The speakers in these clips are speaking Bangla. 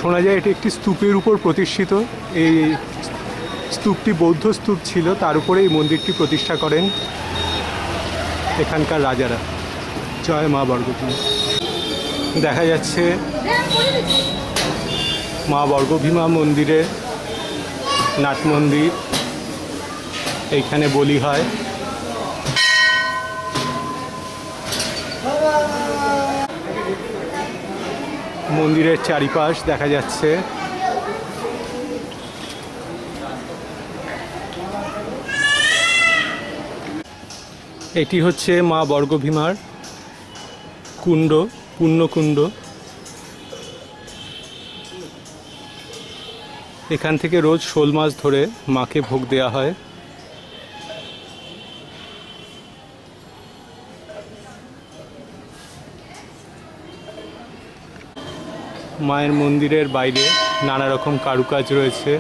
শোনা যায় এটি একটি স্তূপের উপর প্রতিষ্ঠিত। এই স্তূপটি বৌদ্ধ স্তূপ ছিল, তার উপরে এই মন্দিরটি প্রতিষ্ঠা করেন এখানকার রাজারা। জয় মা বর্গভীমা। দেখা যাচ্ছে মা বর্গভীমা মন্দিরে নাট মন্দির, এইখানে বলি হয়। মন্দিরের চারিপাশ দেখা যাচ্ছে। এটি হচ্ছে মা বর্গভীমার কুণ্ড, পুণ্যকুণ্ড। এখান থেকে রোজ শোল মাছ ধরে মাকে ভোগ দেওয়া হয়। মায়ের মন্দিরের বাইরে নানা রকম কারুকাজ রয়েছে।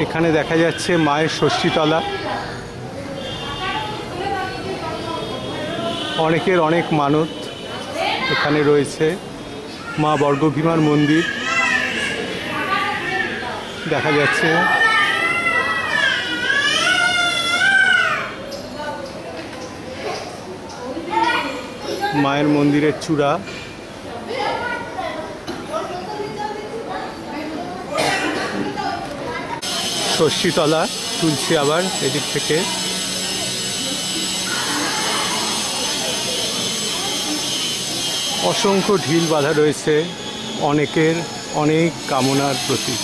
এখানে দেখা যাচ্ছে মায়ের ষষ্ঠীতলা। অনেকের অনেক মানত এখানে রয়েছে। মা বর্গভীমার মন্দির দেখা যাচ্ছে। মায়ের মন্দিরের চূড়া। ষষ্ঠীতলা তুলছি আবার এদিক থেকে। অসংখ্য ঢিল বাঁধা রয়েছে অনেকের অনেক কামনার প্রতীক।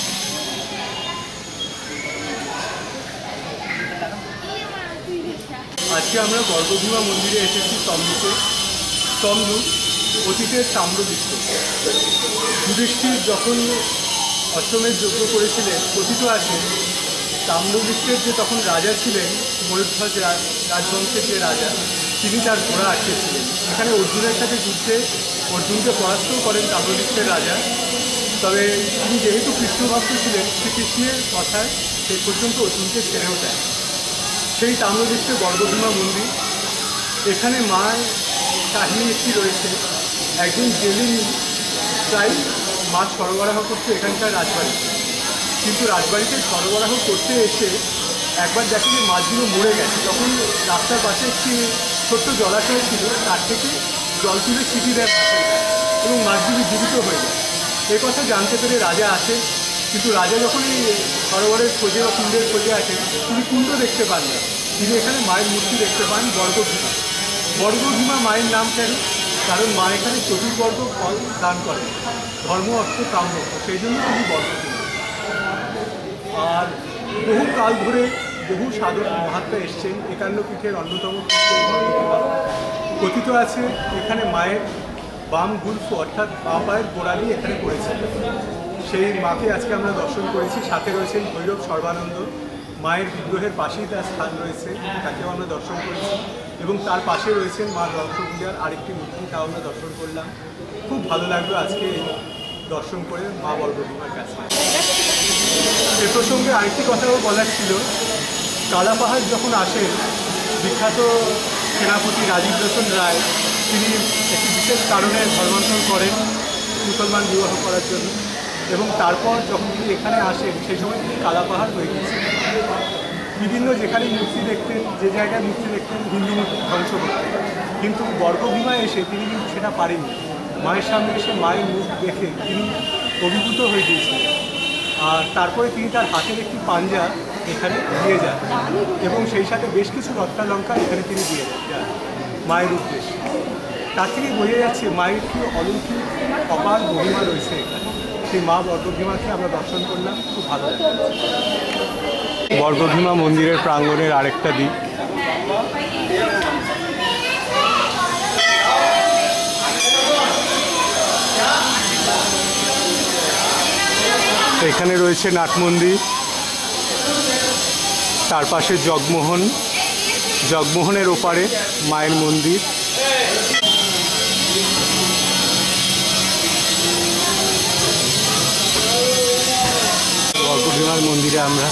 আজকে আমরা বর্গভীমা মন্দিরে এসেছি তমলুকে। তমলুক অতীতের তাম্রলিপ্ত। যুধিষ্ঠির যখন অশ্বমেধ যজ্ঞ করেছিলেন, কথিত আছে তাম্রলিপ্তের যে তখন রাজা ছিলেন, ময়ূরধ্বজ রাজবংশের যে রাজা, তিনি তার ঘোড়া আটকেছিলেন। এখানে অর্জুনের সাথে যুদ্ধে অর্জুনকে পরাস্ত করেন তাম্রলিপ্তের রাজা। তবে তিনি যেহেতু কৃষ্ণভক্ত ছিলেন, শ্রীকৃষ্ণের কথায় শেষ পর্যন্ত অর্জুনকে ছেড়েও দেয়। সেই তাম্রলিপ্তে বর্গভীমা মন্দির। এখানে মায়ের কাহিনী একটি রয়েছে। একজন জেলে প্রায় মাছ সরবরাহ করতে এখানকার রাজবাড়িতে, কিন্তু রাজবাড়িতে সরবরাহ করতে এসে একবার দেখে যে মাছগুলো মরে গেছে। তখন রাস্তার পাশে একটি ছোট্ট জলাশয় ছিল, তার থেকে জল তুলে ছিটি দেয় এবং মাছগুলি জীবিত হয়ে যায়। এ কথা জানতে পেরে রাজা আসে, কিন্তু রাজা যখন এই সরোবরের খোঁজে বা কুণ্ডের খোঁজে আসেন, তিনি কুণ্ড দেখতে পান না। তিনি এখানে মায়ের মূর্তি দেখতে পান বর্গভীমা। বর্গভীমা মায়ের নাম কেন? কারণ মা এখানে চতুর্বর্গ ফল দান করেন, ধর্ম, অর্থ, কাম, মোক্ষ, সেই জন্য তিনি বর্গভীমা। আর বহু কাল ধরে বহু সাধক মহাত্মা এসছেন। 51 পীঠের অন্যতম বর্গভীমা। কথিত আছে এখানে মায়ের বাম গুলফ অর্থাৎ বাঁ পায়ের গোড়ালি এখানে পড়েছে। সেই মাকে আজকে আমরা দর্শন করেছি। সাথে রয়েছেন ভৈরব সর্বানন্দ। মায়ের বিগ্রহের পাশেই তার স্থান রয়েছে, তাকেও আমরা দর্শন করেছি। এবং তার পাশে রয়েছেন মা দর্শপূজার আরেকটি মূর্তি, তাও আমরা দর্শন করলাম। খুব ভালো লাগলো আজকে এই দর্শন করে মা বর্গভীমার কাছে। এ প্রসঙ্গে আরেকটি কথাও বলার ছিল। কালাপাহাড় যখন আসেন বিখ্যাত সেনাপতি রাজীব লোচন রায়, তিনি একটি বিশেষ কারণে ধর্মান্তর করেন মুসলমান বিবাহ করার জন্য, এবং তারপর যখন তিনি এখানে আসেন সেই সময় তিনি কালাপাহাড় হয়ে গেছেন। বিভিন্ন যেখানে মূর্তি দেখতেন, যে জায়গায় মূর্তি দেখতেন, হিন্দু মূর্তি ধ্বংস করতেন, কিন্তু বর্গভীমা এসে তিনি কিন্তু সেটা পারেননি। মায়ের সামনে এসে মায়ের মুখ দেখে তিনি অভিভূত হয়ে গিয়েছিলেন। আর তারপরে তিনি তার হাতের একটি পাঞ্জা এখানে দিয়ে যান এবং সেই সাথে বেশ কিছু রত্নালঙ্কার এখানে তিনি দিয়ে যান মায়ের উদ্দেশ্যে। তার থেকে বোঝা যাচ্ছে মায়ের কি অলৌকিক অপার মহিমা রয়েছে এখানে। সেই মা বর্গভীমাকে আমরা দর্শন করলাম, খুব ভালো লাগলো। বর্গভীমা মন্দিরের প্রাঙ্গণের আরেকটা দিক। এখানে রয়েছে নাট মন্দির, তার পাশে জগমোহন, জগমোহনের ওপারে মায়ের মন্দির। বর্গভীমার মন্দিরে আমরা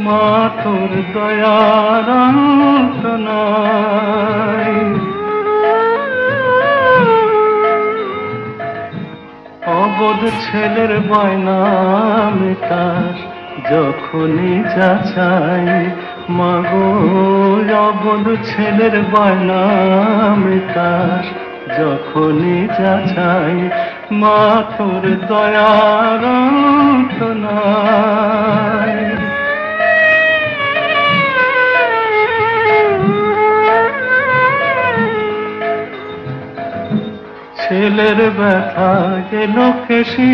মা তোর দয়ার অন্ত নাই। অবধ ছেলের বায়না মেটাস যখনই যা চাই, মাগো অবধ ছেলের বায়না মেটাস যখনই যা চাই, মা তোর দয়ার অন্ত নাই। ছেলের ব্যথা গেল কেশি,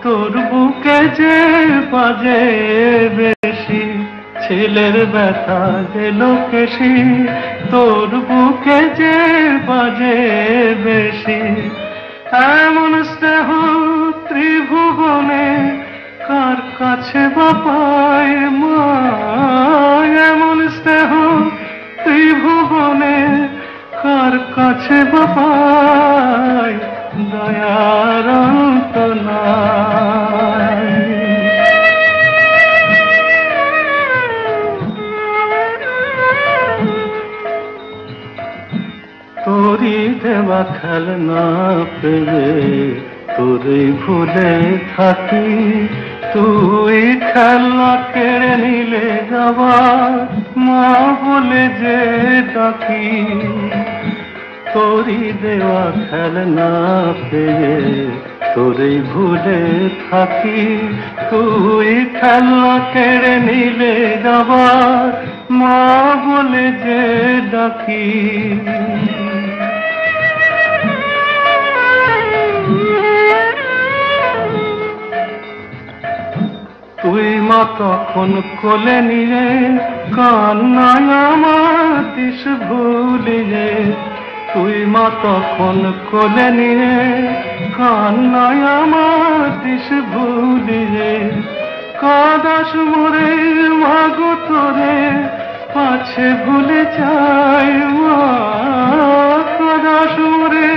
তোর বুকে যে বাজে বেশি। ছেলের ব্যথা গেল কেশি, তোর বুকে যে বাজে বেশি। এমন স্নেহ ত্রিভুবনে কার কাছে বাপায় মা, এমন স্নেহ ত্রিভুবনে কার কাছে বাপায়, দয়ার অন্ত নাই। তোরি দেওয়া খেলনা পেলে তোরে ভুলে থাকি, তুই খেলনা কেড়ে নিলে যাবার মা বলে যে ডাকি। তোরি দেওয়া খেলনা পেয়ে তোরে ভুলে থাকি, তুই খেলনা কেড়ে নিলে যাবার মা বলে যে ডাকি। তুই মা তখন কোলে নিয়ে কান্নায় আমার দিশ ভুলিয়ে, তুই মা তখন কোলে নিয়ে কান্নায় আমার দিশ ভুলিয়ে। কাদাস মোরে মাগো তোরে পাছে ভুলে যাই মা, কাদাস মোরে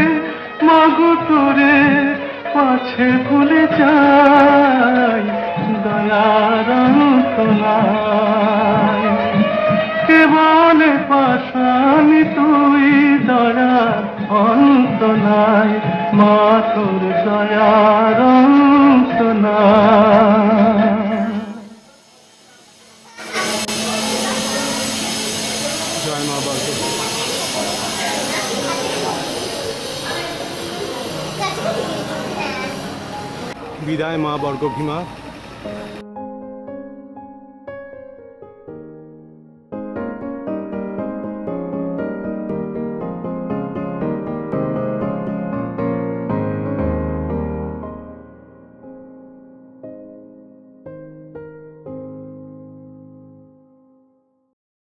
মাগো তোরে পাছে ভুলে যাই, দয়ার অন্ত নাই। কেবল পাশানি তুই দয়ার অন্ত নাই, মা তোর দয়ার অন্ত নাই। জয় মা বর্গভীমা। বিদায় মা বর্গভীমা।